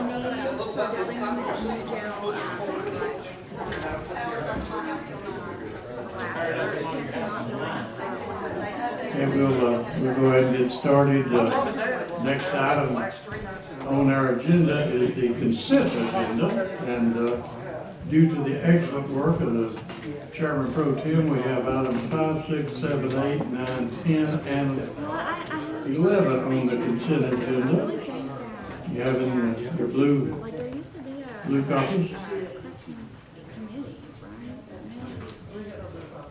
Okay, we'll go ahead and get started. Next item on our agenda is the consent agenda, and due to the excellent work of the Chairman Pro Tem, we have items 5, 6, 7, 8, 9, 10, and 11 on the consent agenda. You have in your blue copies.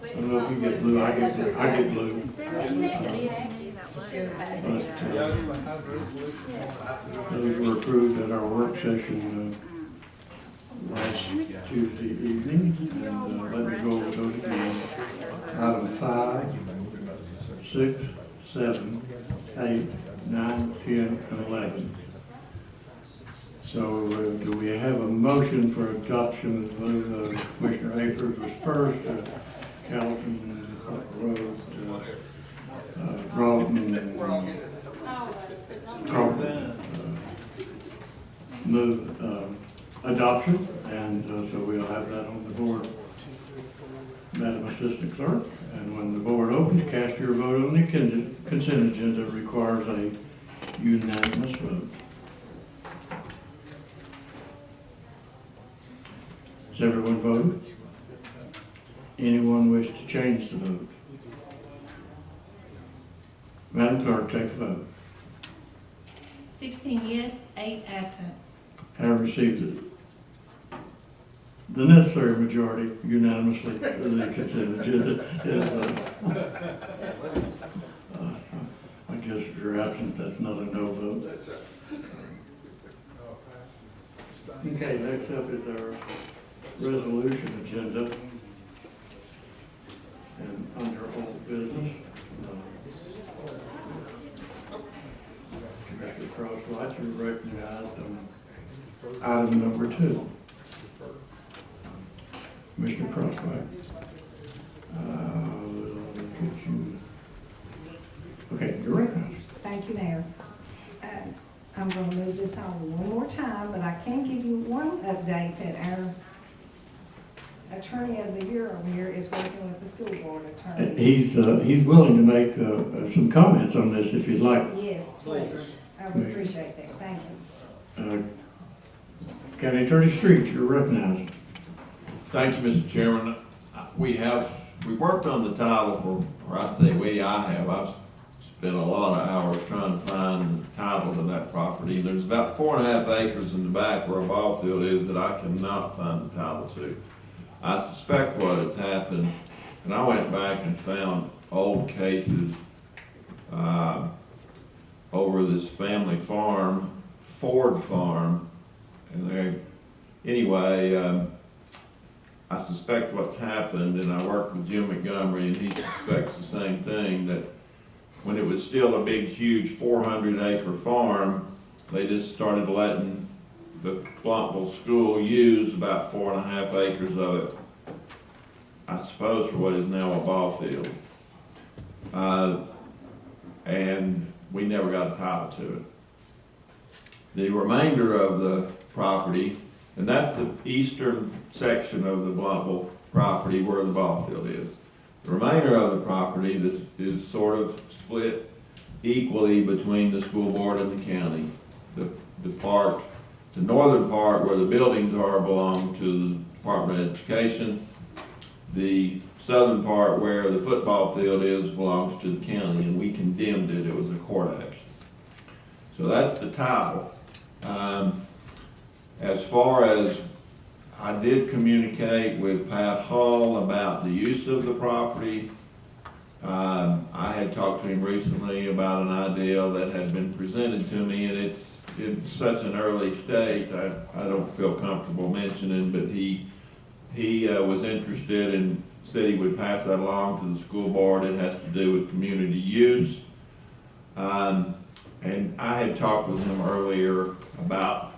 I don't know if you get blue. I get blue. Those were approved at our work session last Tuesday evening, and let me go over those again. Item 5, 6, 7, 8, 9, 10, and 11. So do we have a motion for adoption of those? Commissioner Akers was first, Calton, Rhodes, Broughton, and Carlton move adoption, and so we'll have that on the board, Madam Assistant Clerk. And when the board opens, cast your vote on the consent agenda. It requires a unanimous vote. Has everyone voted? Anyone wish to change the vote? Madam Clerk, take the vote. 16 yes, 8 absent. Have received it. The necessary majority unanimously for the consent agenda is, I guess if you're absent, that's not a no vote. Okay, next up is our resolution agenda. And under old business, Mr. Crosswhite, you're recognized on item number 2. Commissioner Crosswhite. Okay, you're recognized. Thank you, Mayor. I'm going to move this on one more time, but I can give you one update that our Attorney of the Year over here is working with the school board attorney. He's willing to make some comments on this if you'd like. Yes, please. I would appreciate that. Thank you. County Attorney Street, you're recognized. Thank you, Mr. Chairman. We worked on the title I've spent a lot of hours trying to find the title to that property. There's about 4.5 acres in the back where a ball field is that I cannot find the title to. I suspect what has happened, and I went back and found old cases over this family farm, Ford Farm, and I suspect what's happened, and I worked with Jim Montgomery, and he suspects the same thing, that when it was still a big, huge 400-acre farm, they just started letting the Blumpville school use about 4.5 acres of it, I suppose, for what is now a ball field. And we never got a title to it. The remainder of the property, and that's the eastern section of the Blumpville property where the ball field is. The remainder of the property that is sort of split equally between the school board and the county. The northern part where the buildings are belong to the Department of Education. The southern part where the football field is belongs to the county, and we condemned it. It was a court action. So that's the title. As far as I did communicate with Pat Hall about the use of the property. I had talked to him recently about an idea that had been presented to me, and it's in such an early state, I don't feel comfortable mentioning, but he was interested and said he would pass that along to the school board. It has to do with community use. And I had talked with him earlier about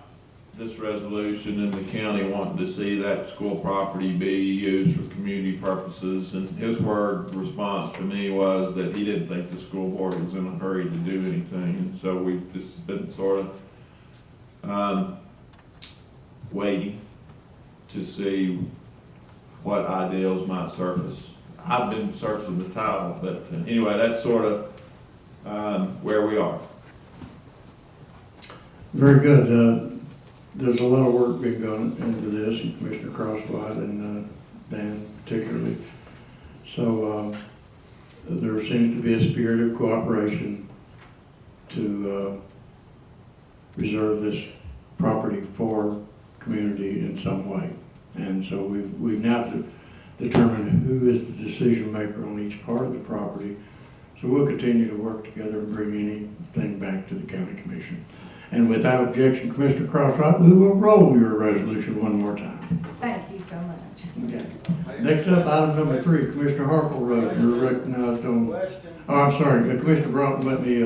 this resolution and the county wanting to see that school property be used for community purposes. And his response to me was that he didn't think the school board was in a hurry to do anything. And so we've just been sort of waiting to see what ideals might surface. I've been searching the title, but anyway, that's sort of where we are. Very good. There's a lot of work being gone into this, and Commissioner Crosswhite and Dan particularly. So there seems to be a spirit of cooperation to reserve this property for community in some way. And so we've now determined who is the decision maker on each part of the property. So we'll continue to work together and bring anything back to the county commission. And without objection, Commissioner Crosswhite, we will roll your resolution one more time. Thank you so much. Okay. Next up, item number 3, Commissioner Harple, you're recognized on. Oh, I'm sorry, Commissioner Broughton, let me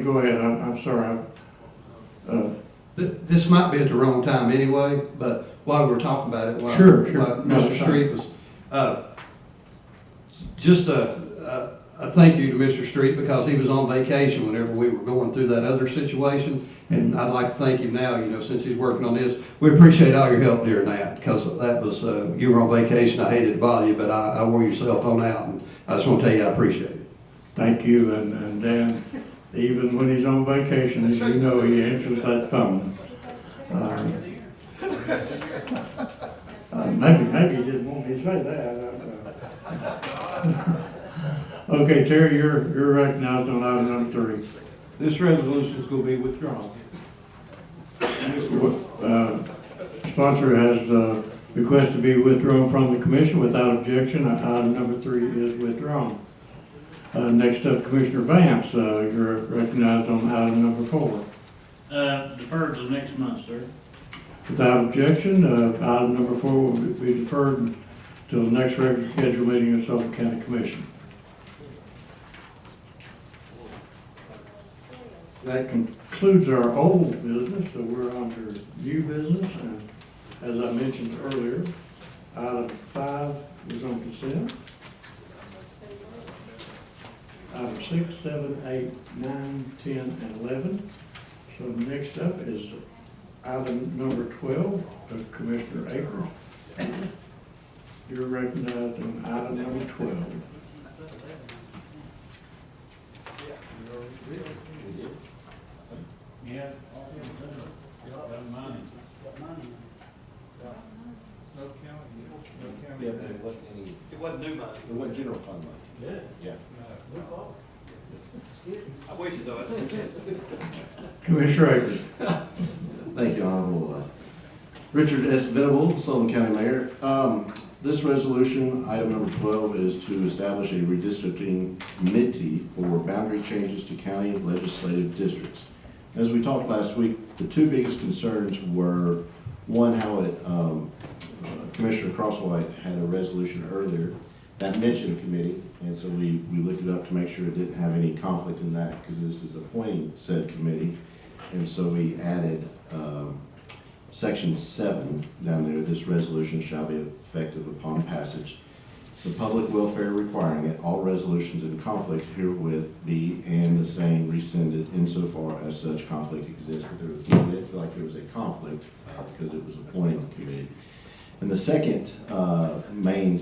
go ahead. I'm sorry. This might be at the wrong time anyway, but while we're talking about it, while Sure. while No, Mr. it's Street was, just a thank you to Mr. Street because he was on vacation whenever we were going through that other situation. And I'd like to thank him now, since he's working on this. We appreciate all your help during that because that was, you were on vacation. I hated to bother you, but I wore your cell phone out and I just want to tell you I appreciate it. Thank you, and Dan, even when he's on vacation, as you know, he answers that phone. Maybe he didn't want me to say that. Okay, Terry, you're recognized on item number 3. This resolution is going to be withdrawn. Sponsor has requested to be withdrawn from the commission without objection. Item number 3 is withdrawn. Next up, Commissioner Vance, you're recognized on item number 4. Deferred till next month, sir. Without objection, item number 4 will be deferred till the next regular scheduled meeting of Sullivan County Commission. That concludes our old business, so we're on to new business. And as I mentioned earlier, item 5 is on consent. Item 6, 7, 8, 9, 10, and 11. So next up is item number 12 of Commissioner Akers. You're recognized on item number 12. Yeah. It wasn't new money. It wasn't general fund money. Yeah. I wish it though. Commissioner Akers. Thank you, Honorable Richard S. Venable, Sullivan County Mayor. This resolution, item number 12, is to establish a redistricting committee for boundary changes to county legislative districts. As we talked last week, the two biggest concerns were, one, how it, Commissioner Crosswhite had a resolution earlier that mentioned a committee, and so we looked it up to make sure it didn't have any conflict in that, because this is appointing said committee. And so we added section 7 down there. This resolution shall be effective upon passage. The public welfare requiring it, all resolutions in conflict herewith be and the same rescinded insofar as such conflict exists. But we didn't feel like there was a conflict because it was appointing the committee. And the second main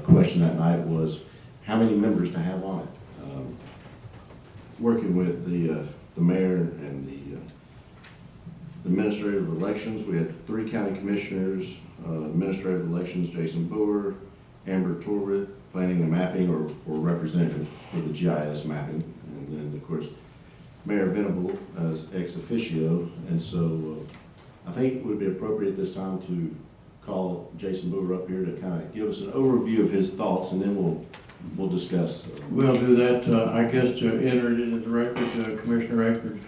question that night was how many members to have on it. Working with the mayor and the administrative elections, we had 3 county commissioners, administrative elections, Jason Boer, Amber Torvett, planning and mapping or representative for the GIS mapping, and then of course Mayor Venable as ex officio. And so I think it would be appropriate this time to call Jason Boer up here to kind of give us an overview of his thoughts, and then we'll discuss. We'll do that, I guess, to enter it into the record. Commissioner Akers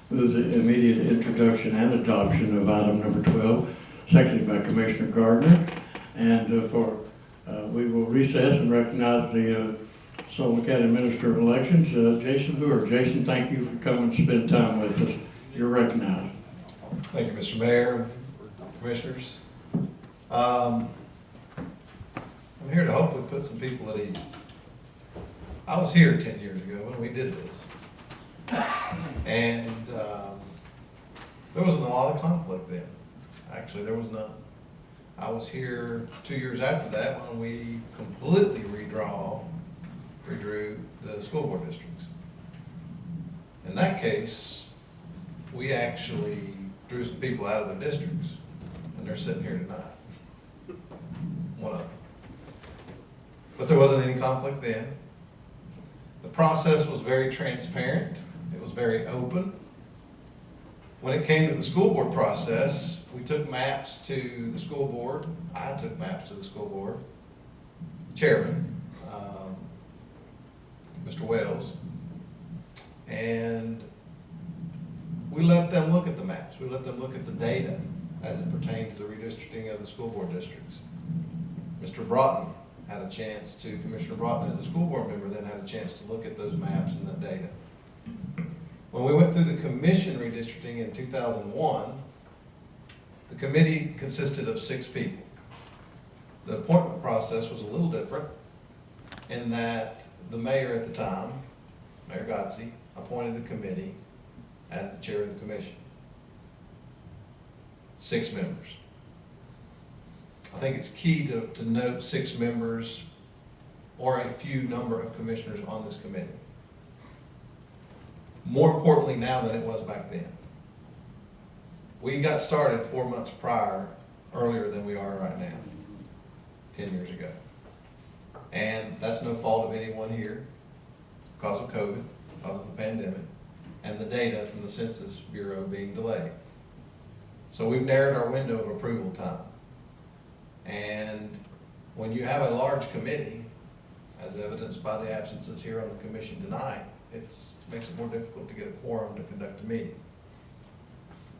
moves the immediate introduction and adoption of item number 12, seconded by Commissioner Gardner. And we will recess and recognize the Sullivan County Minister of Elections, Jason Boer. Jason, thank you for coming and spending time with us. You're recognized. Thank you, Mr. Mayor, Commissioners. I'm here to hopefully put some people at ease. I was here 10 years ago when we did this. And There wasn't a lot of conflict then. Actually, there was none. I was here 2 years after that when we completely redrew the school board districts. In that case, we actually drew some people out of their districts, and they're sitting here tonight. One of them. But there wasn't any conflict then. The process was very transparent. It was very open. When it came to the school board process, we took maps to the school board. I took maps to the school board. Chairman, Mr. Wells, and we let them look at the maps. We let them look at the data as it pertained to the redistricting of the school board districts. Mr. Broughton had a chance to, Commissioner Broughton as a school board member then had a chance to look at those maps and that data. When we went through the commission redistricting in 2001, the committee consisted of 6 people. The appointment process was a little different in that the mayor at the time, Mayor Godsey, appointed the committee as the chair of the commission. 6 members. I think it's key to note 6 members or a few number of commissioners on this committee. More importantly now than it was back then. We got started 4 months earlier than we are right now, 10 years ago. And that's no fault of anyone here, because of COVID, because of the pandemic, and the data from the Census Bureau being delayed. So we've narrowed our window of approval time. And when you have a large committee, as evidenced by the absences here on the commission tonight, it makes it more difficult to get a quorum to conduct a meeting.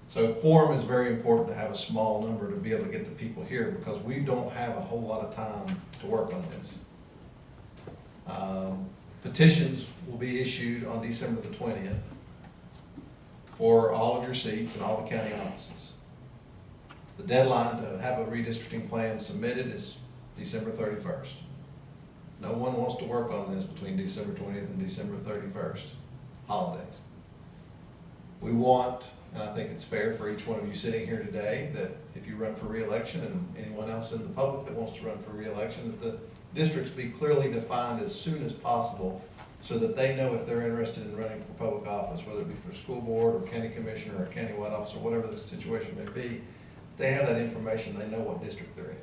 So quorum is very important to have a small number to be able to get the people here, because we don't have a whole lot of time to work on this. Petitions will be issued on December the 20th for all of your seats in all the county offices. The deadline to have a redistricting plan submitted is December 31st. No one wants to work on this between December 20th and December 31st, holidays. We want, and I think it's fair for each one of you sitting here today, that if you run for re-election, and anyone else in the public that wants to run for re-election, that the districts be clearly defined as soon as possible so that they know if they're interested in running for public office, whether it be for school board or county commissioner or county-wide office or whatever the situation may be. They have that information, they know what district they're in,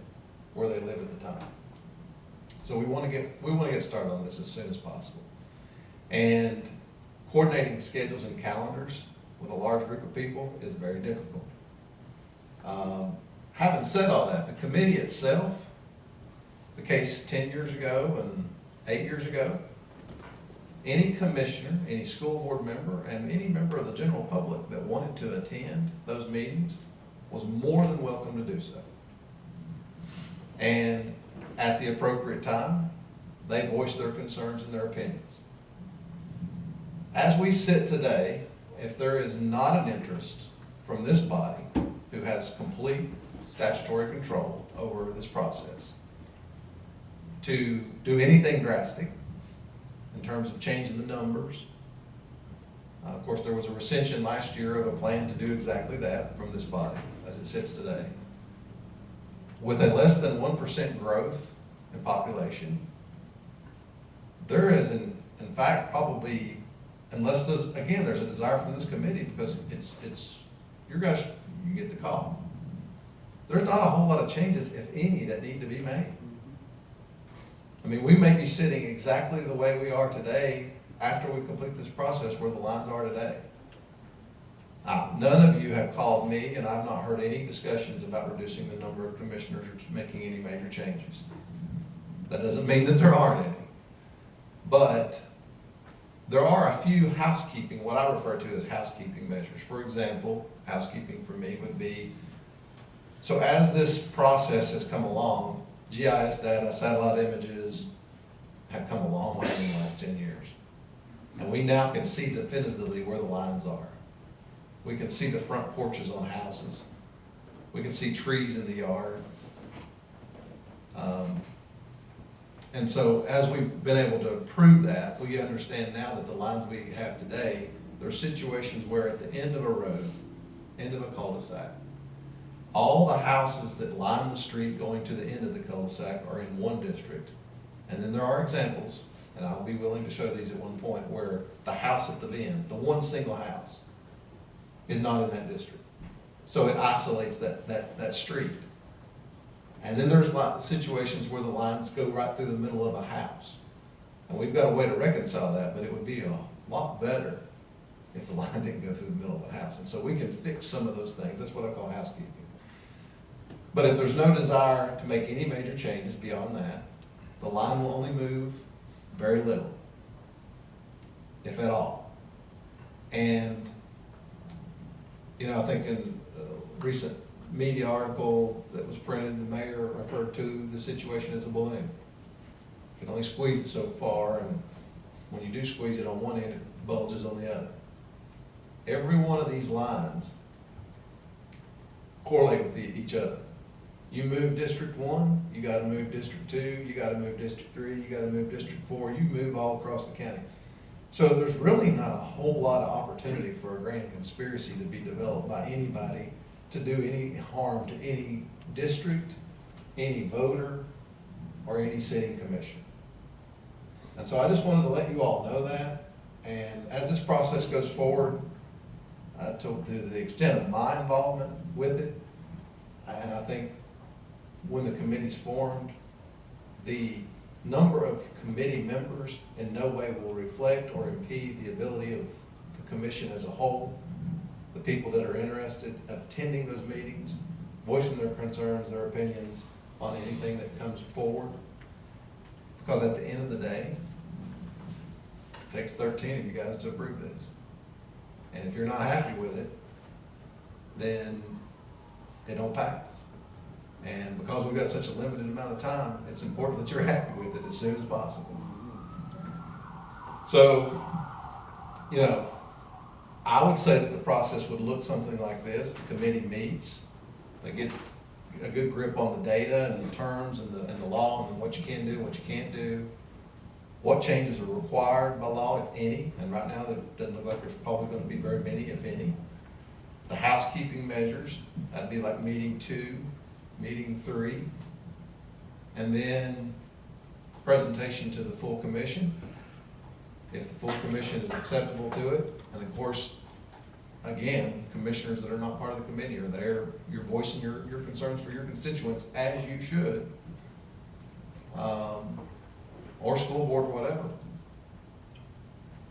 where they live at the time. So we want to get started on this as soon as possible. And coordinating schedules and calendars with a large group of people is very difficult. Having said all that, the committee itself, the case 10 years ago and 8 years ago, any commissioner, any school board member, and any member of the general public that wanted to attend those meetings was more than welcome to do so. And at the appropriate time, they voiced their concerns and their opinions. As we sit today, if there is not an interest from this body, who has complete statutory control over this process, to do anything drastic in terms of changing the numbers. Of course, there was a recension last year of a plan to do exactly that from this body as it sits today. With a less than 1% growth in population, there is in fact probably, unless there's, again, there's a desire from this committee, because it's your guys, you get the call. There's not a whole lot of changes, if any, that need to be made. I mean, we may be sitting exactly the way we are today after we complete this process where the lines are today. None of you have called me, and I've not heard any discussions about reducing the number of commissioners or making any major changes. That doesn't mean that there aren't any. But there are a few housekeeping, what I refer to as housekeeping measures. For example, housekeeping for me would be, so as this process has come along, GIS data, satellite images have come a long way in the last 10 years. And we now can see definitively where the lines are. We can see the front porches on houses. We can see trees in the yard. And so as we've been able to prove that, we understand now that the lines we have today, there are situations where at the end of a road, end of a cul-de-sac. All the houses that line the street going to the end of the cul-de-sac are in one district. And then there are examples, and I'll be willing to show these at one point, where the house at the end, the one single house, is not in that district. So it isolates that street. And then there's situations where the lines go right through the middle of a house. And we've got a way to reconcile that, but it would be a lot better if the line didn't go through the middle of the house. And so we can fix some of those things. That's what I call housekeeping. But if there's no desire to make any major changes beyond that, the line will only move very little, if at all. And, you know, I think in a recent media article that was printed, the mayor referred to the situation as a balloon. You can only squeeze it so far, and when you do squeeze it on one end, it bulges on the other. Every one of these lines correlate with each other. You move District 1, you gotta move District 2, you gotta move District 3, you gotta move District 4, you move all across the county. So there's really not a whole lot of opportunity for a grand conspiracy to be developed by anybody to do any harm to any district, any voter, or any sitting commission. And so I just wanted to let you all know that, and as this process goes forward, to the extent of my involvement with it, and I think when the committee's formed, the number of committee members in no way will reflect or impede the ability of the commission as a whole. The people that are interested in attending those meetings, voicing their concerns, their opinions on anything that comes forward. Because at the end of the day, it takes 13 of you guys to approve this. And if you're not happy with it, then it don't pass. And because we've got such a limited amount of time, it's important that you're happy with it as soon as possible. So, you know, I would say that the process would look something like this. The committee meets, they get a good grip on the data and the terms and the law and what you can do, what you can't do, what changes are required by law, if any, and right now it doesn't look like there's probably going to be very many, if any. The housekeeping measures, that'd be like meeting 2, meeting 3, and then presentation to the full commission. If the full commission is acceptable to it, and of course, again, commissioners that are not part of the committee are there, you're voicing your concerns for your constituents, as you should, or school board or whatever.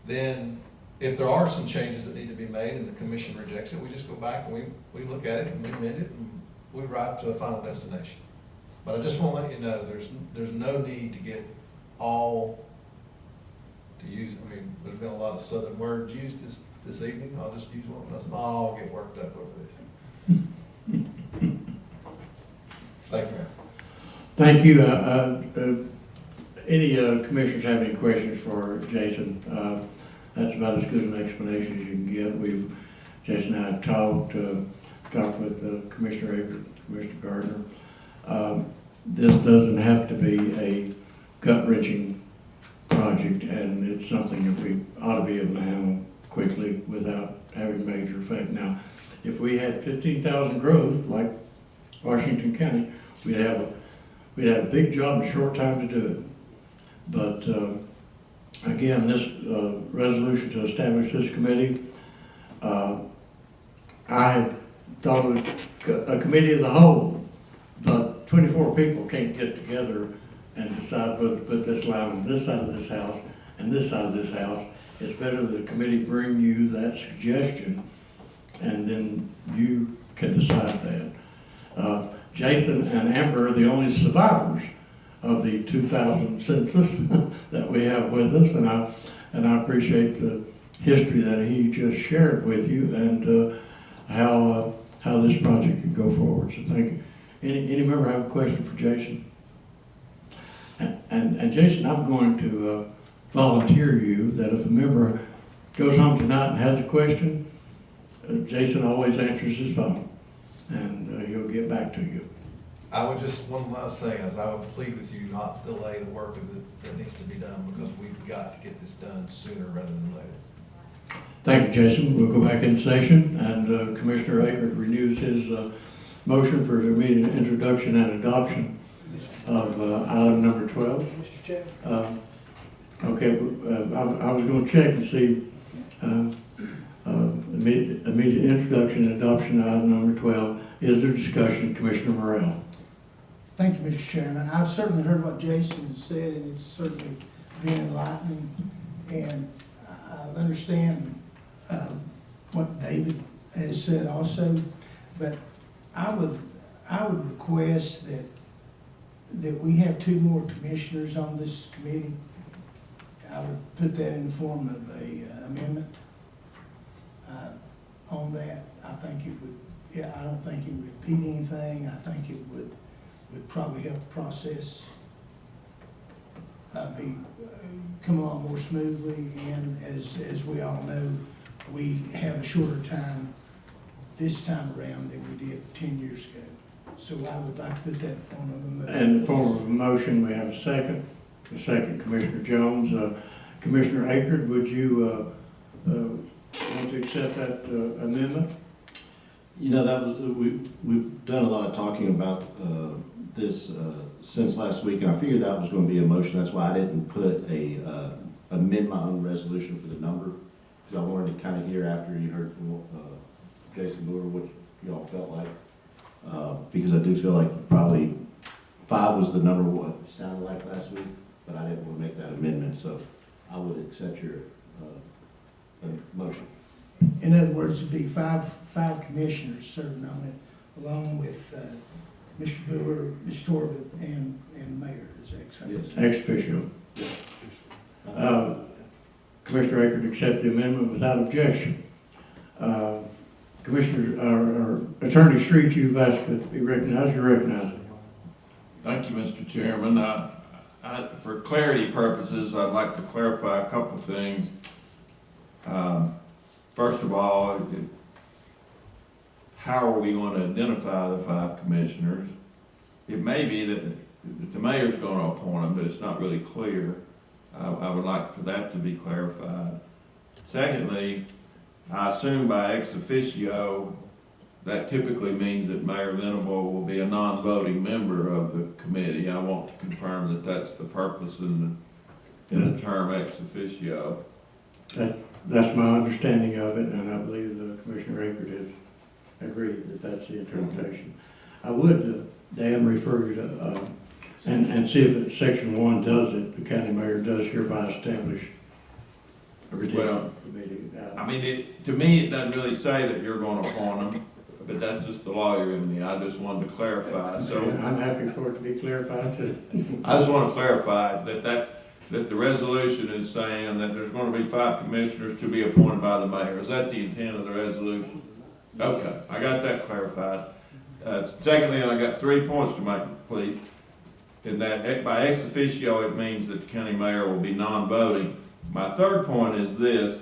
Then, if there are some changes that need to be made and the commission rejects it, we just go back and we look at it and we amend it and we arrive to a final destination. But I just want to let you know, there's no need to get all, to use, I mean, there's been a lot of southern words used this evening. I'll just use one. Let's not all get worked up over this. Thank you, Mayor. Thank you. Any commissioners have any questions for Jason? That's about as good an explanation as you can get. Jason and I have talked with Commissioner Avery, Commissioner Gardner. This doesn't have to be a gut-wrenching project, and it's something that we ought to be able to handle quickly without having major effect. Now, if we had 15,000 growth like Washington County, we'd have a big job in a short time to do it. But again, this resolution to establish this committee, I had thought of a committee of the whole, but 24 people can't get together and decide whether to put this line on this side of this house and this side of this house. It's better that the committee bring you that suggestion, and then you can decide that. Jason and Amber are the only survivors of the 2000 census that we have with us, and I appreciate the history that he just shared with you and how this project can go forward. So thank you. Any member have a question for Jason? And Jason, I'm going to volunteer you that if a member goes home tonight and has a question, Jason always answers his phone, and he'll get back to you. I would just, one last thing, is I would plead with you not to delay the work that needs to be done, because we've got to get this done sooner rather than later. Thank you, Jason. We'll go back in session, and Commissioner Akert renews his motion for immediate introduction and adoption of item number 12. Mr. Chair. Okay, I was going to check and see immediate introduction and adoption of item number 12. Is there discussion, Commissioner Morrell? Thank you, Mr. Chairman. I've certainly heard what Jason said, and it's certainly been enlightening. And I understand what David has said also, but I would request that we have 2 more commissioners on this committee. I would put that in the form of a amendment on that. I think it would, I don't think it would impede anything. I think it would probably help the process come along more smoothly. And as we all know, we have a shorter time this time around than we did 10 years ago. So I would like to put that in the form of a motion. In the form of a motion, we have a second. A second, Commissioner Jones. Commissioner Akert, would you want to accept that amendment? You know, that was, we've done a lot of talking about this since last week, and I figured that was going to be a motion. That's why I didn't put amend my own resolution for the number, because I wanted to kind of hear after you heard from Jason Brewer what y'all felt like. Because I do feel like probably 5 was the number what it sounded like last week, but I didn't want to make that amendment, so I would accept your motion. In other words, it'd be five commissioners serving on it, along with Mr. Brewer, Ms. Torvald, and the mayor. Is that correct? Yes. Ex officio. Commissioner Akert accepts the amendment without objection. Attorney Street, you've asked to be recognized. You're recognized. Thank you, Mr. Chairman. For clarity purposes, I'd like to clarify a couple things. First of all, how are we going to identify the 5 commissioners? It may be that the mayor's going to appoint them, but it's not really clear. I would like for that to be clarified. Secondly, I assume by ex officio, that typically means that Mayor Venable will be a non-voting member of the committee. I want to confirm that that's the purpose in the term ex officio. That's my understanding of it, and I believe the Commissioner Akert has agreed that that's the interpretation. I would, Dan, refer you to, and see if section 1 does it. The county mayor does hereby establish a ridiculous committee. I mean, to me, it doesn't really say that you're going to appoint them, but that's just the lawyer in me. I just wanted to clarify. So I'm happy for it to be clarified too. I just want to clarify that the resolution is saying that there's going to be 5 commissioners to be appointed by the mayor. Is that the intent of the resolution? Okay, I got that clarified. Secondly, I got 3 points to make, please. In that, by ex officio, it means that the county mayor will be non-voting. My third point is this.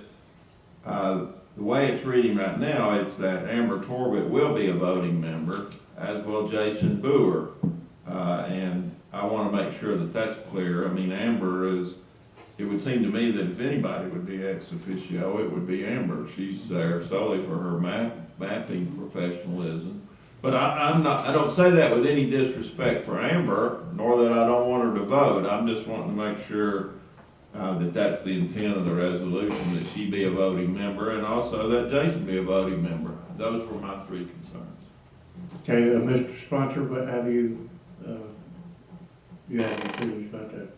The way it's reading right now, it's that Amber Torbett will be a voting member, as will Jason Brewer. And I want to make sure that that's clear. I mean, Amber is, it would seem to me that if anybody would be ex officio, it would be Amber. She's there solely for her mapping professionalism. But I don't say that with any disrespect for Amber, nor that I don't want her to vote. I'm just wanting to make sure that that's the intent of the resolution, that she be a voting member, and also that Jason be a voting member. Those were my 3 concerns. Okay, Mr. Sponsor, but have you have any feelings about that,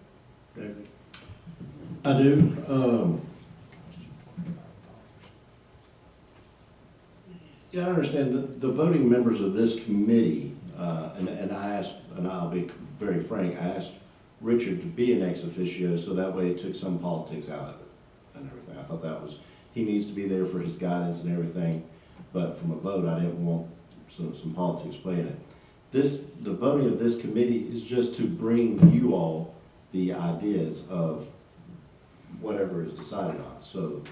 David? I do. Yeah, I understand that the voting members of this committee, and I asked, and I'll be very frank, I asked Richard to be an ex officio, so that way it took some politics out of it and everything. I thought that was, he needs to be there for his guidance and everything, but from a vote, I didn't want some politics playing it. The voting of this committee is just to bring you all the ideas of whatever is decided on. So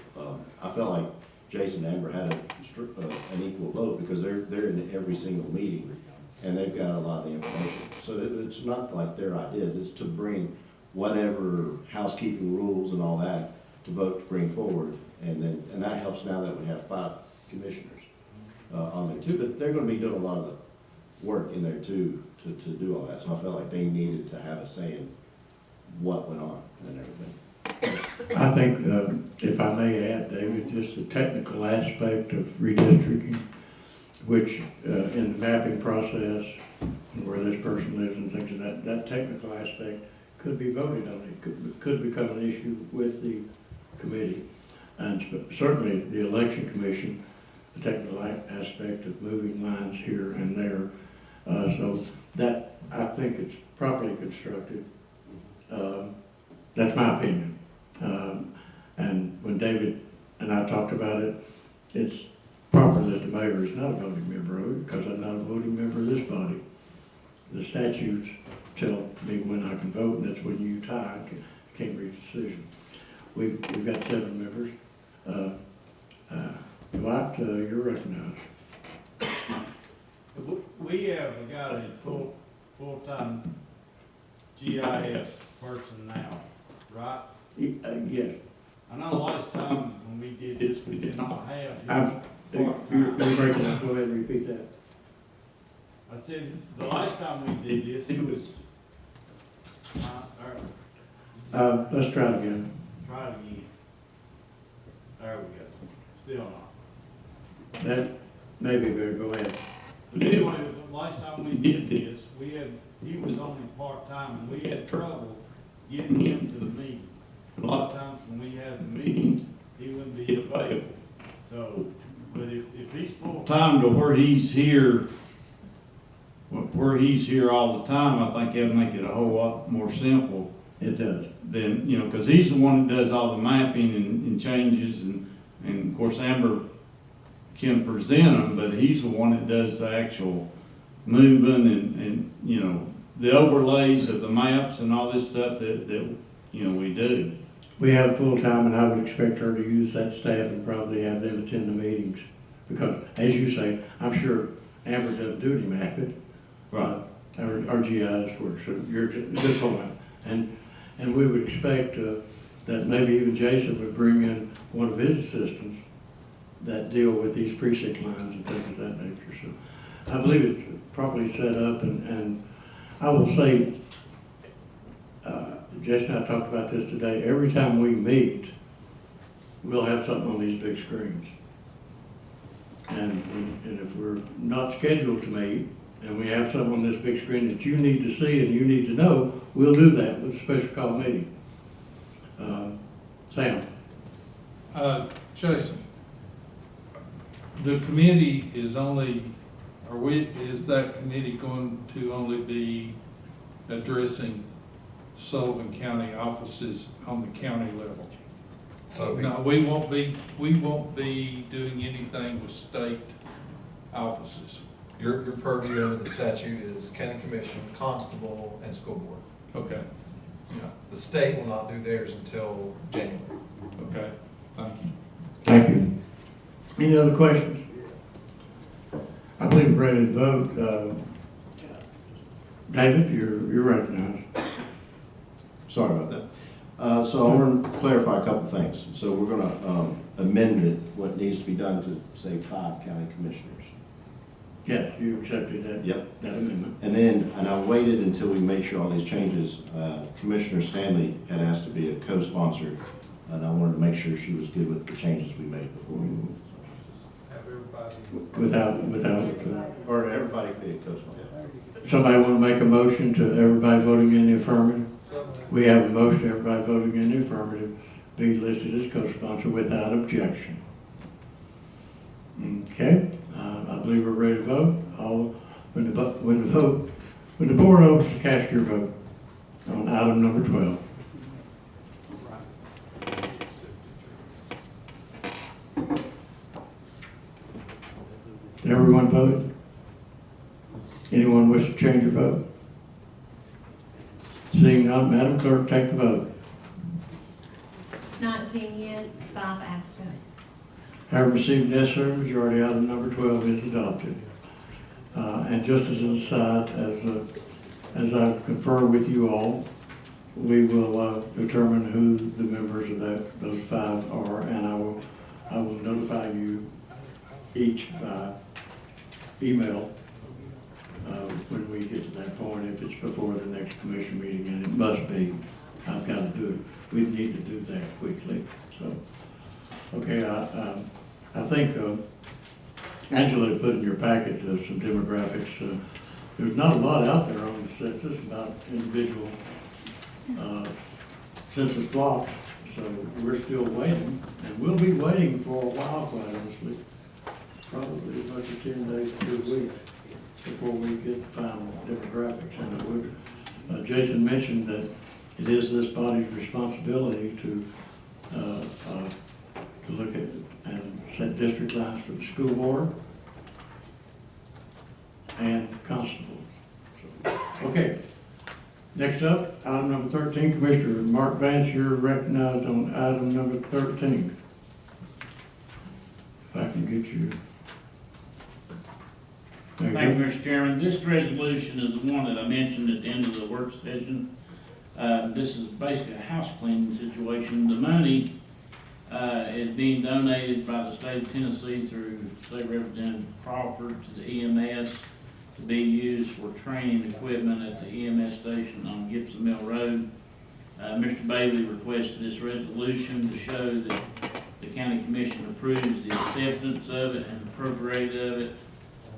I felt like Jason and Amber had an equal vote because they're in every single meeting and they've got a lot of the information. So it's not like their ideas, it's to bring whatever housekeeping rules and all that to vote to bring forward. and that helps now that we have 5 commissioners on there too, but they're gonna be doing a lot of the work in there too, to do all that. So I felt like they needed to have a say in what went on and everything. I think, if I may add, David, just the technical aspect of redistricting, which, in the mapping process, where this person lives and things of that technical aspect could be voted on. It could become an issue with the committee. And certainly the election commission, the technical aspect of moving lines here and there. So that, I think it's properly constructed. That's my opinion. And when David and I talked about it, it's proper that the mayor is not a voting member of it, because I'm not a voting member of this body. The statutes tell me when I can vote, and that's when you tie, I can't reach a decision. We've got 7 members. Dwight, you're recognized. We have got a full-time GIS person now, right? Yes. I know last time when we did this, we did not have. You're breaking up. Go ahead and repeat that. I said, the last time we did this, he was, Let's try it again. try it again. There we go. Still not. That may be good. Go ahead. But anyway, the last time we did this, he was only part-time, and we had trouble getting him to the meeting. A lot of times when we had the meetings, he wouldn't be available. So, but if he's full-time to where he's here all the time, I think that'd make it a whole lot more simple. It does. Then, because he's the one that does all the mapping and changes, and of course Amber can present them, but he's the one that does the actual moving and the overlays of the maps and all this stuff that we do. We have full-time, and I would expect her to use that staff and probably have them attend the meetings. Because, as you say, I'm sure Amber doesn't do any mapping. Right. Our GIS work, so you're a good point. And we would expect that maybe even Jason would bring in one of his assistants that deal with these precinct lines and things of that nature. So I believe it's properly set up, and I will say, Jason and I talked about this today, every time we meet, we'll have something on these big screens. And if we're not scheduled to meet, and we have something on this big screen that you need to see and you need to know, we'll do that with a special call meeting. Sam? Jason, the committee is that committee going to only be addressing Sullivan County offices on the county level? So No, we won't be doing anything with state offices. your purview under the statute is county commission, constable, and school board. Okay, The state will not do theirs until January. okay, thank you. Thank you. Any other questions? I believe we're ready to vote. David, you're recognized. Sorry about that. So I want to clarify a couple things. So we're going to amend it, what needs to be done to say 5 county commissioners. Yes, you accepted that. Yep. That amendment. And I waited until we made sure all these changes. Commissioner Stanley had asked to be a co-sponsor, and I wanted to make sure she was good with the changes we made before we moved. Have everybody. Without, Or everybody be a co-sponsor. somebody want to make a motion to everybody voting in the affirmative? We have a motion, everybody voting in the affirmative, be listed as co-sponsor without objection. Okay, I believe we're ready to vote. When the board opens, cast your vote on item number 12. Everyone voted? Anyone wish to change your vote? Seeing none, Madam Clerk, take the vote. 19 yes, 5 absent. Having received the necessary majority, item number 12 is adopted. And just as an aside, as I confer with you all, we will determine who the members of those 5 are, and I will I will notify you each by email when we get to that point, if it's before the next commission meeting, and it must be. I've got to do it. We need to do that quickly, so. Okay, I think Angela put in your packet some demographics. There's not a lot out there on the census about individual census blocks, so we're still waiting, and we'll be waiting for a while, quite honestly. Probably as much as 10 days to 2 weeks before we get the final demographics. And it would, Jason mentioned that it is this body's responsibility to look at and set district lines for the school board and constables. So, okay, next up, item number 13, Commissioner Mark Vance, you're recognized on item number 13. If I can get you. There you Thank go. you, Mr. Chairman. This resolution is the one that I mentioned at the end of the work session. This is basically a house cleaning situation. The money is being donated by the state of Tennessee through State Representative Crawford to the EMS to be used for training equipment at the EMS station on Gibson Mill Road. Mr. Bailey requested this resolution to show that the county commission approves the acceptance of it and appropriate of it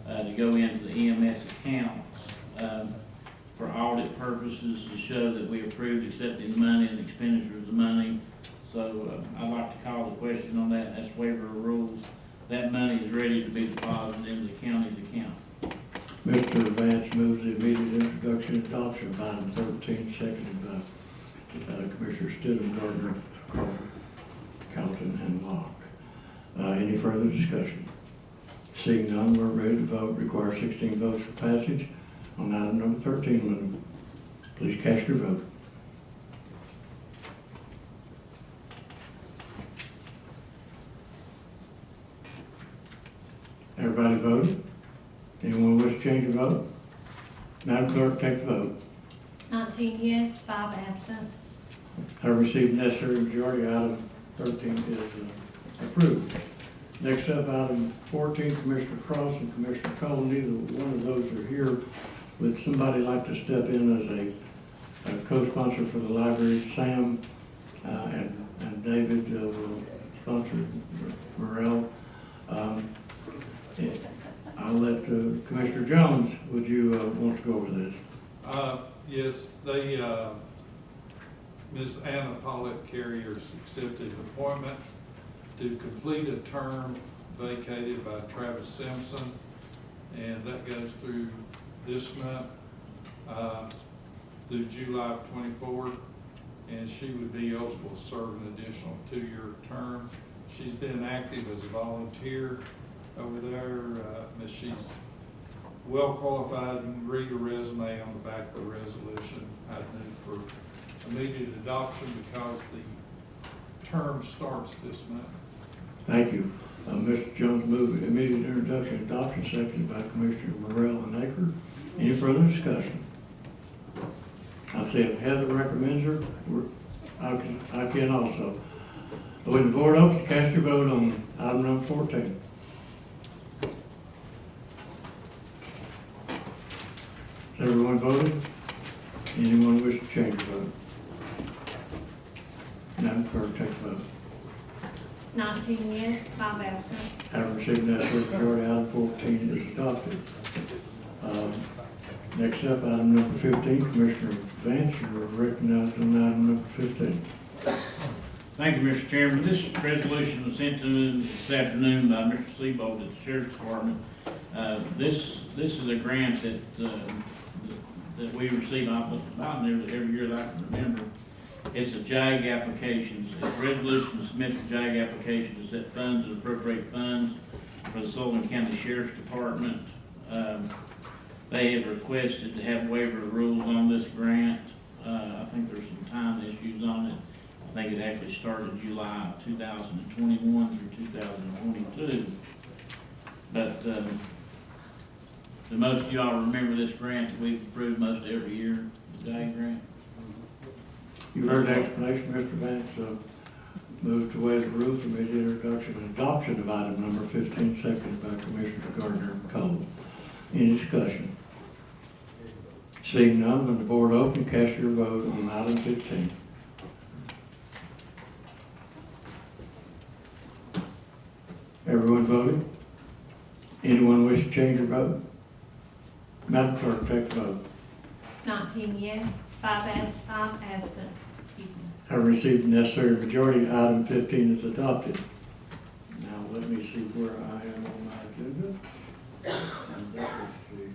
to go into the EMS accounts for audit purposes, to show that we approved accepting the money and expenditure of the money. So I'd like to call the question on that. That's waiver of rules. That money is ready to be deposited into the county's account. Mr. Vance moves the immediate introduction and adoption of item 13, seconded by Commissioner Stidham, Gardner, Crawford, Calton, and Locke. Any further discussion? Seeing none, we're ready to vote. Require 16 votes for passage on item number 13. Linda, please cast your vote. Everybody voted? Anyone wish to change your vote? Madam Clerk, take the vote. 19 yes, 5 absent. I received necessary majority. Item 13 is approved. Next up, item 14, Commissioner Cross and Commissioner Cole. Neither one of those are here. Would somebody like to step in as a co-sponsor for the library? Sam and David will sponsor Morrell. I'll let Commissioner Jones, would you want to go over this? Yes, Ms. Anna Paulette Carrier's accepted an appointment to complete a term vacated by Travis Simpson, and that goes through this month, through July of '24, and she would be eligible to serve an additional 2-year term. She's been active as a volunteer over there, she's well qualified, and read her resume on the back of the resolution. I'd move for immediate adoption because the term starts this month. Thank you. Mr. Jones moved immediate introduction and adoption, seconded by Commissioner Morrell and Aker. Any further discussion? I'd say if Heather recommends her, I can also. With the board open, cast your vote on item number 14. Has everyone voted? Anyone wish to change their vote? Madam Clerk, take the vote. 19 yes, 5 absent. Having received necessary majority, item 14 is adopted. Next up, item number 15, Commissioner Vance, you are recognized on item number 15. Thank you, Mr. Chairman. This resolution was sent to me this afternoon by Mr. Seabold at the Sheriff's Department. This is a grant that we receive about nearly every year that I can remember. It's a JAG application. It's a resolution to submit the JAG application to set funds and appropriate funds for the Sullivan County Sheriff's Department. They have requested to have waiver of rules on this grant. I think there's some time issues on it. I think it actually started July 2021 through 2022. But do most of y'all remember this grant that we've approved most every year, the JAG grant? You heard the explanation, Mr. Vance. Move to waive the rules for immediate introduction and adoption of item number 15, seconded by Commissioner Gardner Cole. Any discussion? Seeing none, when the board open, cast your vote on item 15. Everyone voted? Anyone wish to change their vote? Madam Clerk, take the vote. 19 yes, 5 absent. Excuse me. Have received the necessary majority. Item 15 is adopted. Now, let me see where I am on my agenda. And that is the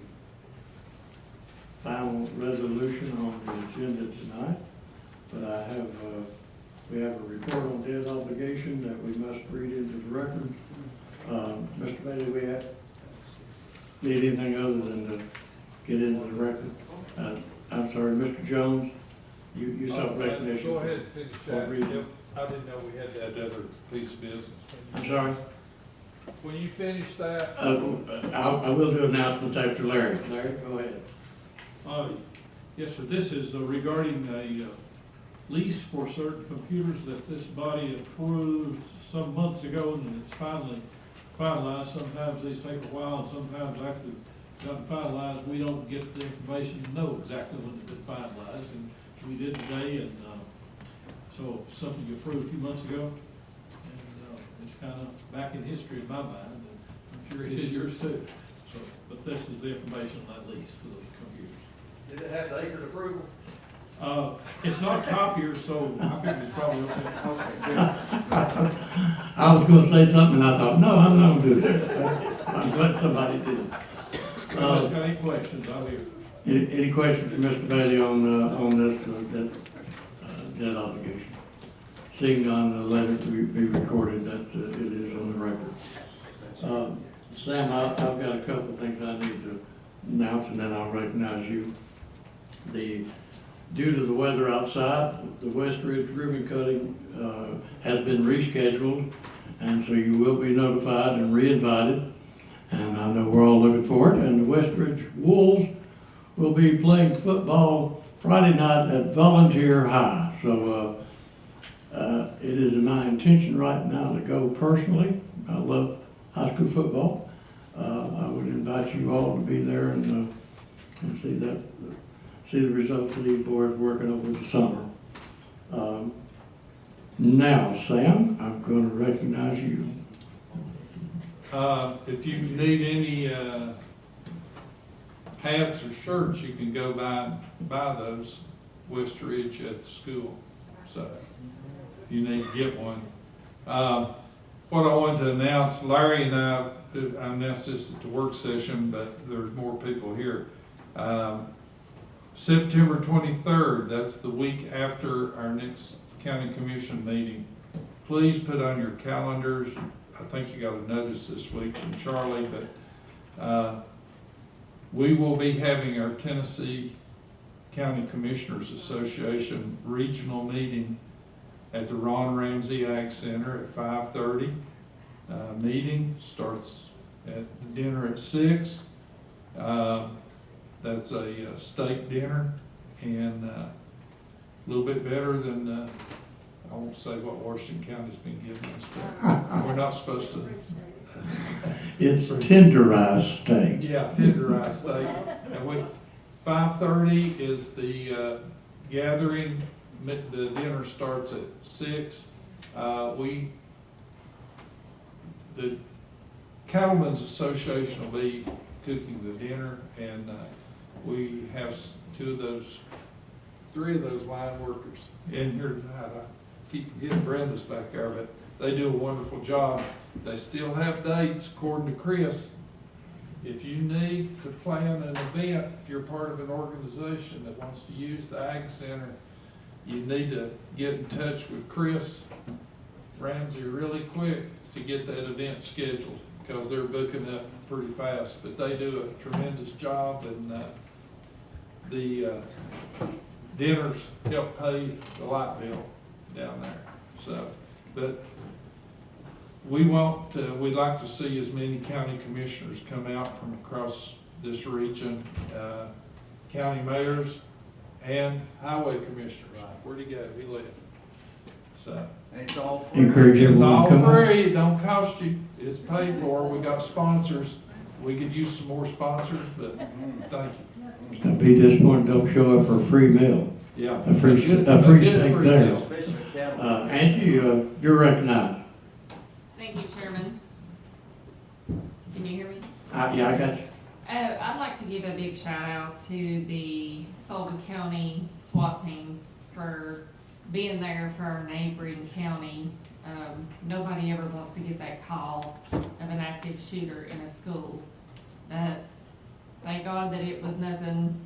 final resolution on the agenda tonight. But I have, we have a report on debt obligation that we must read into the record. Mr. Bailey, we have, need anything other than to get into the record? I'm sorry, Mr. Jones, you sought recognition. Go ahead and finish for that. reading. Yep. I didn't know we had that other piece of business. I'm sorry? When you finish that, I will do announcements after Larry. Larry, go ahead. Yes, sir. This is regarding a lease for certain computers that this body approved some months ago, and it's finally finalized. Sometimes these take a while, and sometimes after it's gotten finalized, we don't get the information to know exactly when it's been finalized. And we did today, and so something you approved a few months ago, and it's kind of back in history in my mind, and I'm sure it is yours too. So, but this is the information on that lease for those computers. did it have the acre approval? It's not copiers, so I figured it's probably okay. Okay, I was gonna say something and I thought, no, I'm not gonna do that. I'm glad somebody did. If anybody's got any questions, I'm here. Any questions for Mr. Bailey on this debt obligation? Seeing none, let it be recorded that it is on the record. Sam, I've got a couple of things I need to announce and then I'll recognize you. Due to the weather outside, the West Ridge ribbon cutting has been rescheduled, and so you will be notified and re-invited. And I know we're all looking forward. And the West Ridge Wolves will be playing football Friday night at Volunteer High. So it is my intention right now to go personally. I love high school football. I would invite you all to be there and see the results of these boys working over the summer. Now, Sam, I'm going to recognize you. If you need any hats or shirts, you can go buy those West Ridge at the school. So if you need to get one. What I wanted to announce, Larry and I announced this at the work session, but there's more people here. September 23rd, that's the week after our next county commission meeting. Please put on your calendars, I think you got a notice this week from Charlie, but we will be having our Tennessee County Commissioners Association regional meeting at the Ron Ramsey Ag Center at 5:30. Meeting starts at dinner at 6. That's a steak dinner, and a little bit better than, I won't say what Washington County's been giving us, but we're not supposed to. It's tenderized steak. Yeah, tenderized steak. And 5:30 is the gathering. The dinner starts at 6. The Cattlemen's Association will be cooking the dinner, and we have 3 of those line workers in here tonight. I keep forgetting Brenda's back there, but they do a wonderful job. They still have dates, according to Chris. If you need to plan an event, if you're part of an organization that wants to use the Ag Center, you need to get in touch with Chris Ramsey really quick to get that event scheduled, because they're booking up pretty fast. But they do a tremendous job, and the dinners help pay the light bill down there. So, but we'd like to see as many county commissioners come out from across this region, county mayors and highway commissioners. Where'd he go? He left. So, It's all free. Encourage it's everyone all to come out. free, it don't cost you, it's paid for, we got sponsors. We could use some more sponsors, but thank you. I'd be disappointed don't show up for a free meal, Yeah. a free good steak free there. meal. Especially cattle. Angie, you're recognized. Thank you, Chairman. Can you hear me? Yeah, I got you. I'd like to give a big shout out to the Sullivan County SWAT team for being there for our neighboring county. Nobody ever wants to get that call of an active shooter in a school. Thank God that it was nothing,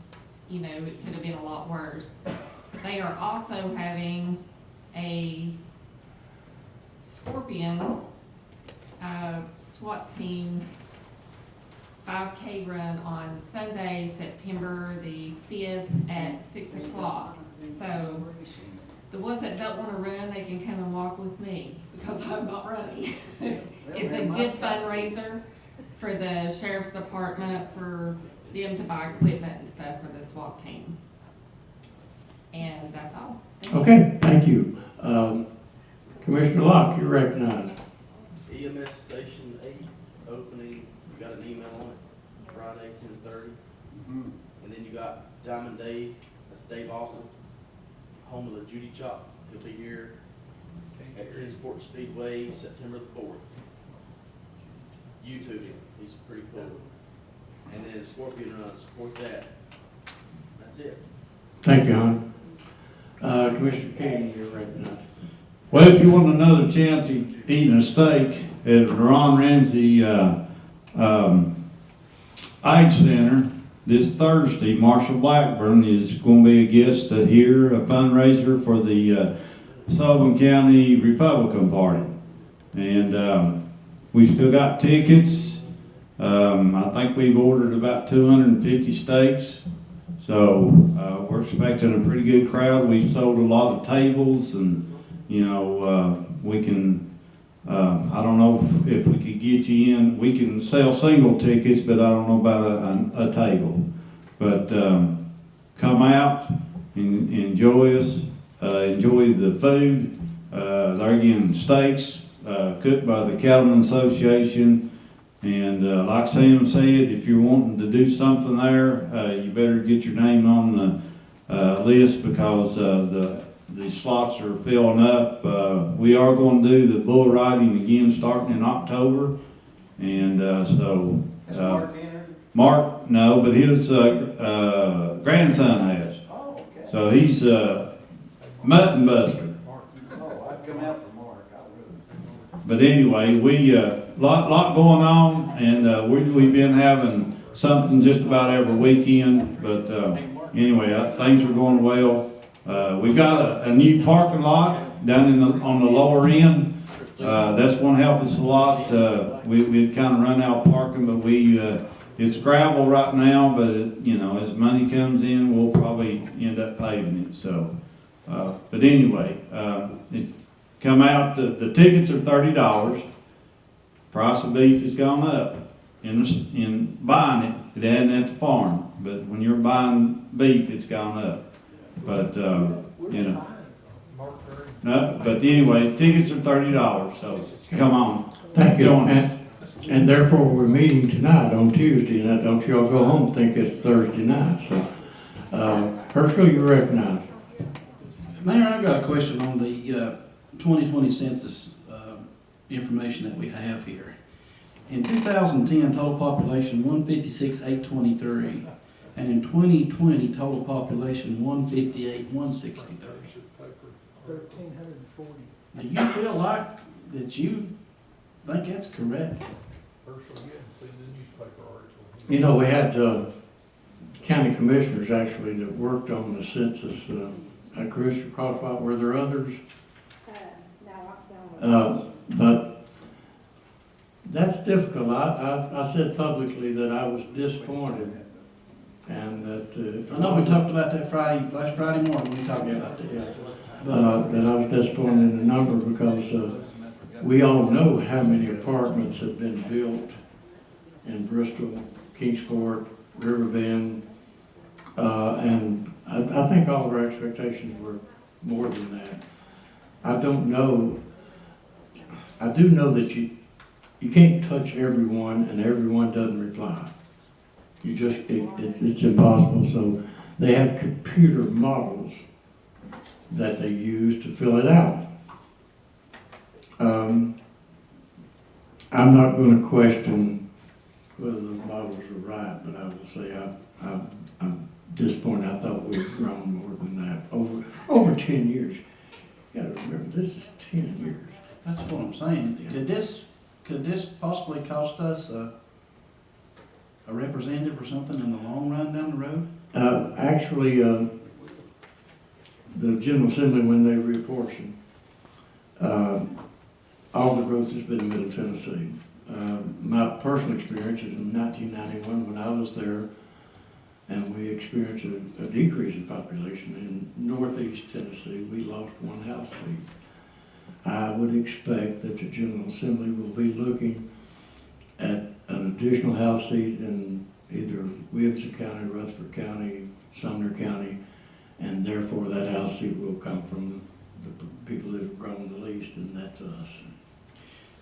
you know, it could have been a lot worse. They are also having a Scorpion SWAT team 5K run on Sunday, September the 5th at 6 o'clock. So the ones that don't want to run, they can come and walk with me because I'm not running. It's a good fundraiser for the sheriff's department, for them to buy equipment and stuff for the SWAT team. And that's all. Thank you. Okay, thank you. Commissioner Locke, you're recognized. EMS Station 8 opening, you got an email on it, Friday, 10:30. Mhm. And then you got Diamond Dave, that's Dave Austin, home of the Judy Chop. He'll be here at Kingsport Speedway, September the 4th. YouTube him, he's pretty cool. And then Scorpion Run, support that. That's it. Thank you, hon. Commissioner King, you're recognized. Well, if you want another chance at eating a steak at Ron Ramsey, Age Center, this Thursday, Marshall Blackburn is going to be a guest here, a fundraiser for the Sullivan County Republican Party. And we've still got tickets. I think we've ordered about 250 steaks. So we're expecting a pretty good crowd. We've sold a lot of tables, and you know, we can, I don't know if we could get you in. We can sell single tickets, but I don't know about a table. But come out and enjoy us, enjoy the food. There again, steaks cooked by the Cattlemen Association. And like Sam said, if you're wanting to do something there, you better get your name on the list, because the slots are filling up. We are going to do the bull riding again starting in October. And so... Has Mark entered? Mark, no, but his grandson has. Oh, okay. So he's mutton buster. Oh, I'd come out for Mark, I would. But anyway, we lot going on, and we've been having something just about every weekend. But anyway, things are going well. We've got a new parking lot down on the lower end. That's going to help us a lot. We kind of run out parking, but it's gravel right now. But you know, as money comes in, we'll probably end up paving it. So, but anyway, come out. The tickets are $30. Price of beef has gone up in buying it. It hadn't at the farm, but when you're buying beef, it's gone up. But you know, no. But anyway, tickets are $30. So come on, Thank you. join us. And therefore, we're meeting tonight on Tuesday, and don't y'all go home and think it's Thursday night. So, Herschel, you're recognized. Mayor, I've got a question on the 2020 census information that we have here. In 2010, total population 156,823, and in 2020, total population 158,163. 1,340. Do you feel like that you think that's correct? You know, we had county commissioners actually that worked on the census. Commissioner Crosswhite, were there others? But that's difficult. I said publicly that I was disappointed, and that I know we talked about that last Friday morning, we talked about that. that I was disappointed in the number, because we all know how many apartments have been built in Bristol, Kingsport, Riverbend, and I think all of our expectations were more than that. I don't know, I do know that you can't touch everyone and everyone doesn't reply. You just, it's impossible, so they have computer models that they use to fill it out. I'm not gonna question whether those models are right, but I will say I'm disappointed. I thought we'd grown more than that, over 10 years. You gotta remember, this is 10 years. That's what I'm saying. Could this possibly cost us a representative or something in the long run down the road? Actually, the General Assembly, when they reapportion, all the growth has been in Middle Tennessee. My personal experience is in 1991 when I was there, and we experienced a decrease in population. In Northeast Tennessee, we lost one House seat. I would expect that the General Assembly will be looking at an additional House seat in either Williamson County, Rutherford County, Sumner County, and therefore that House seat will come from the people that have grown the least, and that's us.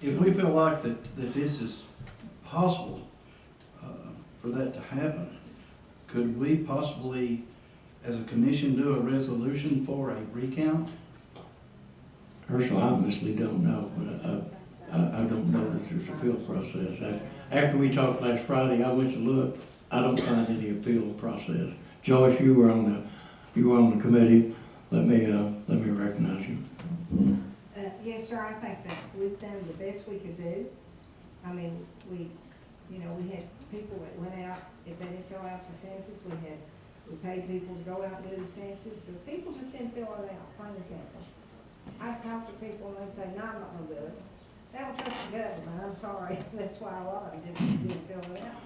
If we feel like that this is possible for that to happen, could we possibly, as a commission, do a resolution for a recount? Herschel, I honestly don't know, but I don't know that there's an appeal process. After we talked last Friday, I went to look. I don't find any appeal process. Joyce, you were on the committee. Let me recognize you. Yes, sir, I think that we've done the best we could do. I mean, we had people that went out, if they didn't fill out the census, we paid people to go out and do the census, but people just didn't fill it out, plain and simple. I talked to people and they'd say, no, I'm not gonna do it. They don't trust the government, I'm sorry, that's why a lot of them didn't fill it out.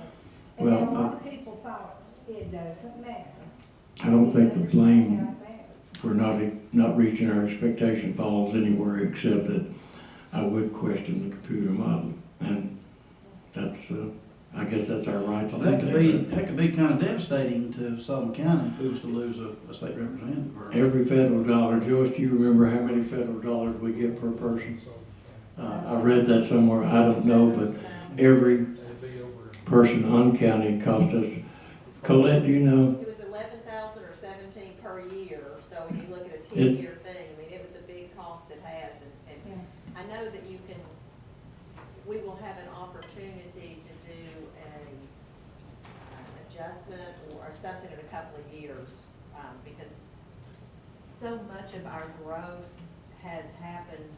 And then a lot of people thought it doesn't matter. I don't think the blame for not reaching our expectation falls anywhere except that I would question the computer model. And that's, I guess that's our right to Well, that think could be kind of devastating to Sullivan County if we was to lose a state representative. every federal dollar. Joyce, do you remember how many federal dollars we get per person? I read that somewhere, I don't know, but every person on county cost us, Colette, do you know? It was 11,000 or 17 per year, so when you look at a 10-year thing, I mean, it was a big cost it has, and I know that we will have an opportunity to do an adjustment or something in a couple of years, because so much of our growth has happened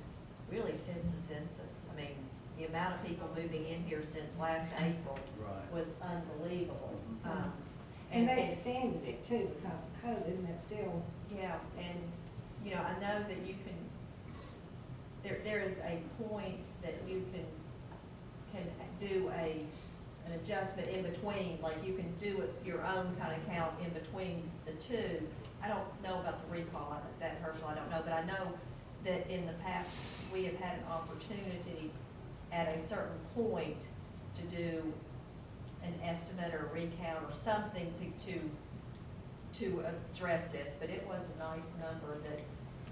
really since the census. I mean, the amount of people moving in here since last April was unbelievable. And they extended it too because of COVID, and that's still. Yeah, and, I know that you can, there is a point that you can do an adjustment in between, like you can do it your own kind of count in between the two. I don't know about the recall, that Herschel, I don't know, but I know that in the past, we have had an opportunity at a certain point to do an estimate or a recount or something to address this, but it was a nice number that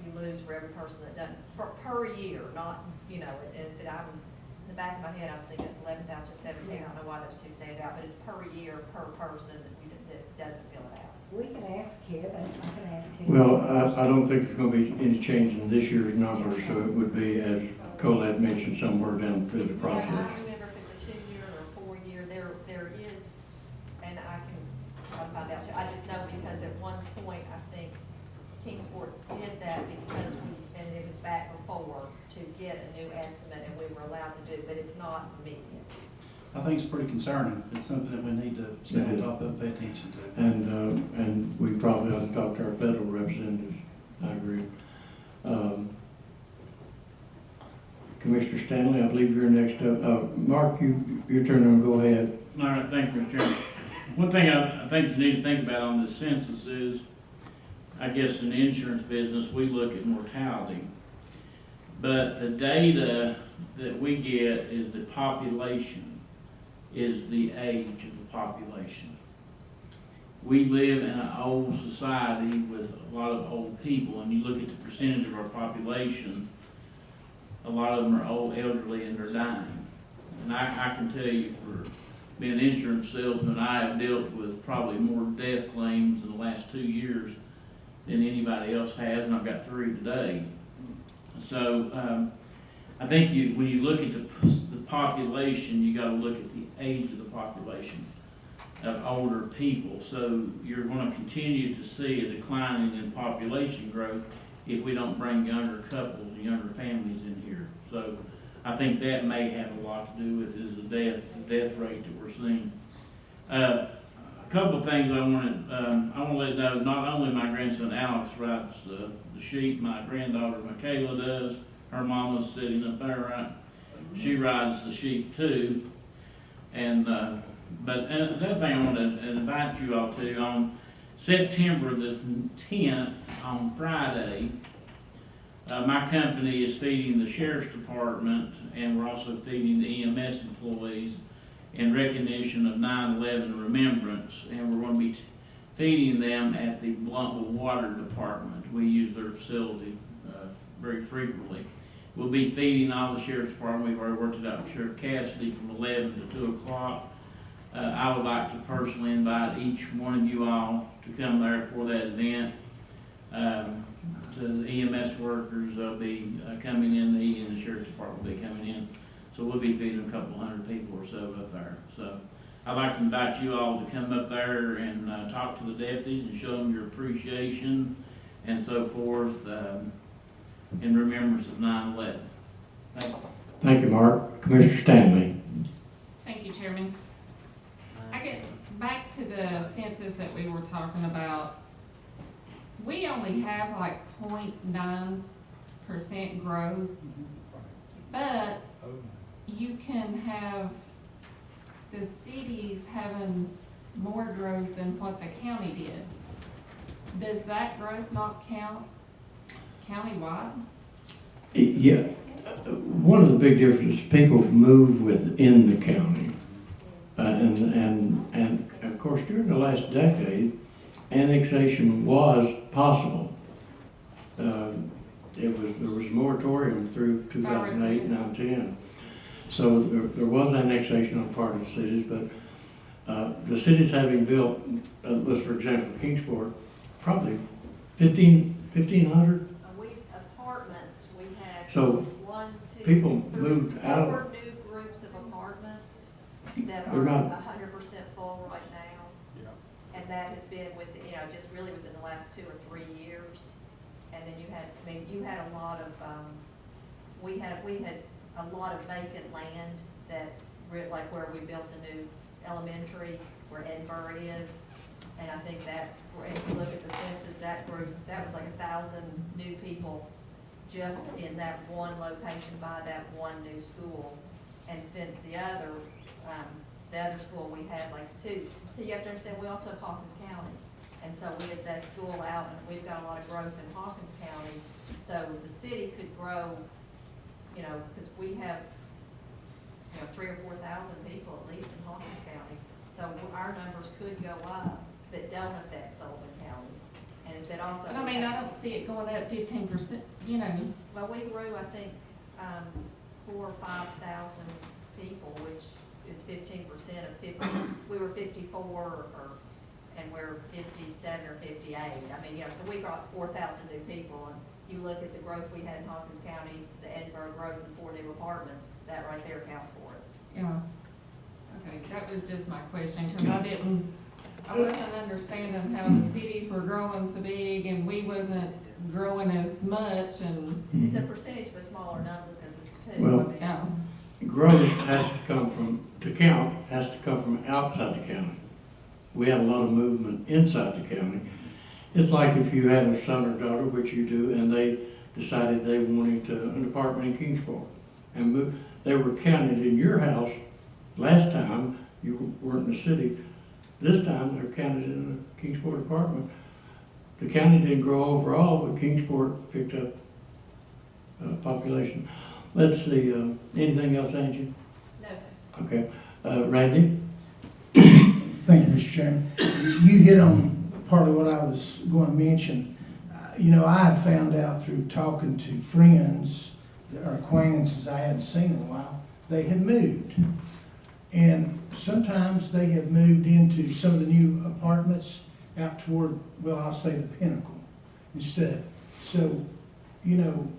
you lose for every person that doesn't, per year, not, and I said, in the back of my head, I was thinking it's 11,000 or 17, I don't know why those two stand out, but it's per year, per person that doesn't fill it out. We can ask Kevin, I can ask Kevin. Well, I don't think there's gonna be any change in this year's number, so it would be, as Colette mentioned, somewhere down through the process. I don't remember if it's a 2-year or 4-year, there is, and I can try to find out too. I just know because at one point, I think Kingsport did that because and it was back before, to get a new estimate, and we were allowed to do, but it's not immediate. I think it's pretty concerning. It's something that we need to stay on top of and pay attention to. And we probably ought to talk to our federal representatives. I agree. Commissioner Stanley, I believe you're next up. Mark, your turn, go ahead. All right, thank you, Mr. Chairman. One thing I think you need to think about on the census is, I guess in the insurance business, we look at mortality. But the data that we get is the population, is the age of the population. we live in an old society with a lot of old people, and you look at the percentage of our population, a lot of them are old, elderly, and they're dying. And I can tell you, for being an insurance salesman, I have dealt with probably more death claims in the last 2 years than anybody else has, and I've got 3 today. So, I think when you look at the population, you gotta look at the age of the population of older people. So you're gonna continue to see a declining in population growth if we don't bring younger couples and younger families in here. So I think that may have a lot to do with is the death rate that we're seeing. A couple of things I want to let you know, not only my grandson Alex rides the sheep, my granddaughter Michaela does. Her mama's sitting up there, right? She rides the sheep too. And, but another thing I want to invite you all to, on September the 10th, on Friday, my company is feeding the sheriff's department, and we're also feeding the EMS employees in recognition of 9/11 remembrance, and we're going to be feeding them at the Bluntville Water Department. We use their facility very frequently. We'll be feeding all the sheriff's department. We've already worked it out with Sheriff Cassidy from 11 to 2 o'clock. I would like to personally invite each one of you all to come there for that event. To the EMS workers, they'll be coming in, and the sheriff's department will be coming in. So we'll be feeding a couple hundred people or so up there. So I'd like to invite you all to come up there and talk to the deputies and show them your appreciation and so forth in remembrance of 9/11. Thank you. Thank you, Mark. Commissioner Stanley. Thank you, Chairman. I get back to the census that we were talking about. We only have like 0.9% growth, but you can have the cities having more growth than what the county did. Does that growth not count countywide? Yeah, one of the big differences, people move within the county. And of course, during the last decade, annexation was possible. There was a moratorium through 2008, 9, 10. So there was annexation on part of the cities, but the cities having built, let's for example, Kingsport, probably 1,500. Apartments, we have So 1, 2, people 3, moved out of 4 new groups of apartments that They're are not- 100% full right now. And that has been just really within the last 2 or 3 years. And then you had a lot of, we had a lot of vacant land that, like where we built the new elementary, where Edinburgh is. And I think that, if you look at the census, that group, that was like 1,000 new people just in that one location by that one new school. And since the other school we had like 2. So you have to understand, we also have Hawkins County. And so we have that school out, and we've got a lot of growth in Hawkins County. So the city could grow, because we have, 3,000 or 4,000 people at least in Hawkins County. So our numbers could go up that don't affect Sullivan County. And it's that also. But I mean, I don't see it going up 15%, Well, we grew, I think, 4,000 or 5,000 people, which is 15% of 50. We were 54, and we're 57 or 58. I mean, so we got 4,000 new people, and you look at the growth we had in Hawkins County, the Edinburgh growth in 4 new apartments, that right there counts for it. Yeah. Okay, that was just my question, because I wasn't understanding how the cities were growing so big and we wasn't growing as much, and. It's a percentage of a smaller number because it's 2. Well, Yeah. growth has to come from outside the county. We had a lot of movement inside the county. It's like if you had a son or daughter, which you do, and they decided they wanted an apartment in Kingsport and moved. They were counted in your house last time. You weren't in the city. This time they're counted in a Kingsport apartment. The county didn't grow overall, but Kingsport picked up population. Let's see, anything else, Angie? No. Okay, Randy? Thank you, Mr. Chairman. You hit on part of what I was going to mention. You know, I had found out through talking to friends or acquaintances I hadn't seen in a while, they had moved. And sometimes they have moved into some of the new apartments out toward, well, I'll say the Pinnacle and stuff. So, you know,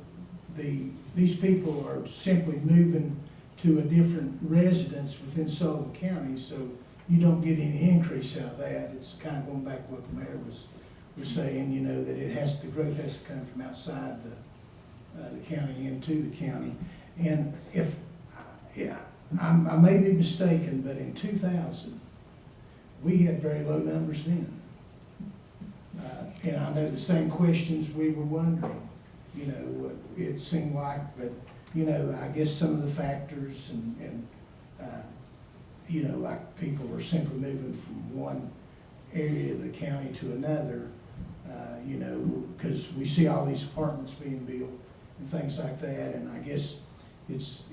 these people are simply moving to a different residence within Sullivan County, so you don't get any increase out of that. It's kind of going back to what the mayor was saying, you know, that the growth has to come from outside the county into the county. And I may be mistaken, but in 2000, we had very low numbers then. And I know the same questions we were wondering, you know, it seemed like, but, you know, I guess some of the factors and you know, like people were simply moving from one area of the county to another, you know, because we see all these apartments being built and things like that, and I guess it's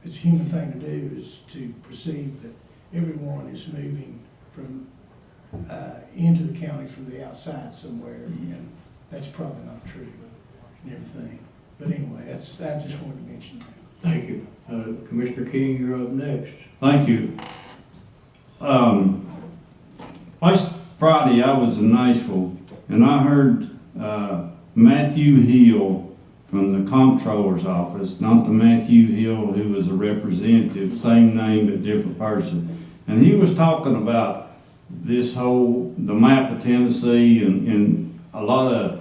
a human thing to do is to perceive that everyone is moving from into the county from the outside somewhere, and that's probably not true and everything. But anyway, I just wanted to mention that. Thank you. Commissioner King, you're up next. Thank you. Last Friday, I was in Nashville, and I heard Matthew Hill from the comptroller's office, not the Matthew Hill who was a representative, same name but different person. And he was talking about the map of Tennessee and a lot of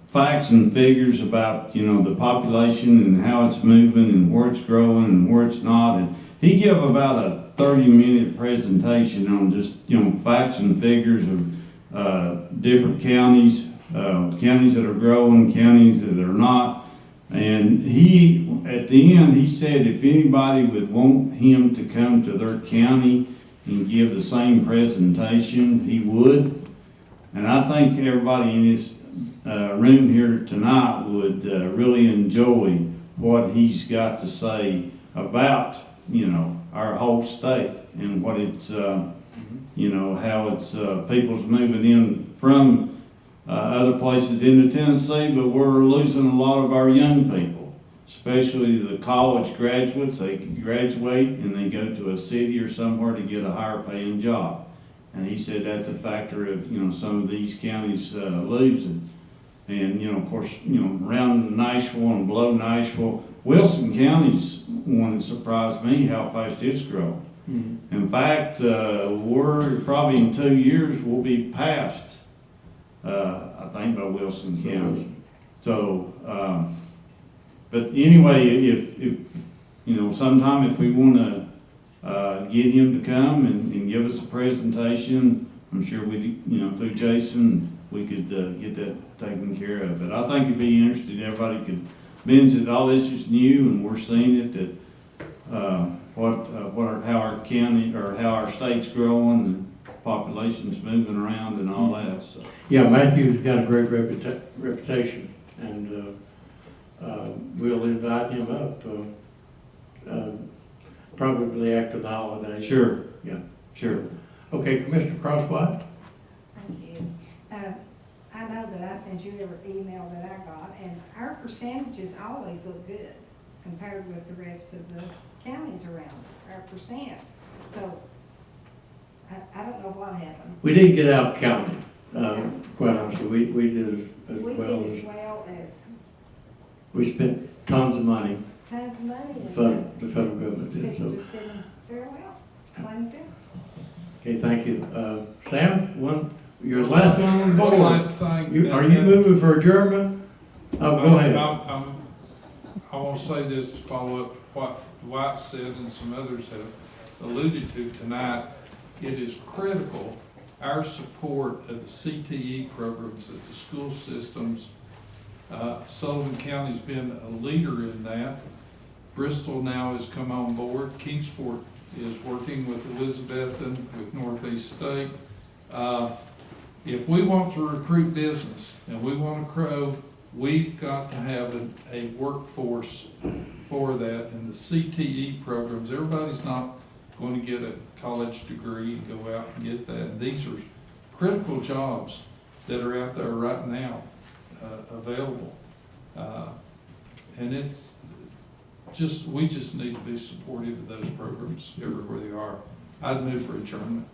facts and figures about, you know, the population and how it's moving and where it's growing and where it's not. And he gave about a 30-minute presentation on just, you know, facts and figures of different counties, counties that are growing, counties that are not. And he, at the end, he said if anybody would want him to come to their county and give the same presentation, he would. And I think everybody in this room here tonight would really enjoy what he's got to say about, you know, our whole state and what it's, you know, how it's people's moving in from other places into Tennessee, but we're losing a lot of our young people, especially the college graduates. They graduate and they go to a city or somewhere to get a higher paying job. And he said that's a factor of, you know, some of these counties losing. And, you know, of course, you know, around Nashville and below Nashville, Wilson County's one that surprised me how fast it's grown. Mm-hmm. In fact, we're probably in 2 years, we'll be past, I think, by Wilson County. So, but anyway, if you know, sometime if we want to get him to come and give us a presentation, I'm sure we, you know, through Jason, we could get that taken care of. But I think it'd be interesting, everybody could mention that all this is new and we're seeing it, that how our county or how our state's growing and population's moving around and all that. So. Yeah, Matthew's got a great reputation, and we'll invite him up probably after the holidays. Sure. Yeah, sure. Okay, Commissioner Crosswhite? Thank you. I know that I sent you every email that I got, and our percentages always look good compared with the rest of the counties around us, our percent. So, I don't know what happened. We didn't get out counted, quite honestly. We did as We well did as, as well as we spent tons of money, tons of money. the federal government did, People so. just didn't very well, plain and simple. Okay, thank you. Sam, you're the last one on the board. One last thing. Are you moving for adjournment? Oh, go ahead. I want to say this to follow up what Dwight said and some others have alluded to tonight. It is critical, our support of the CTE programs at the school systems. Sullivan County's been a leader in that. Bristol now has come on board. Kingsport is working with Elizabethton, with Northeast State. If we want to recruit business and we want to grow, we've got to have a workforce for that. And the CTE programs, everybody's not going to get a college degree and go out and get that. And these are critical jobs that are out there right now, available. And it's just, we just need to be supportive of those programs everywhere they are. I'd move for adjournment.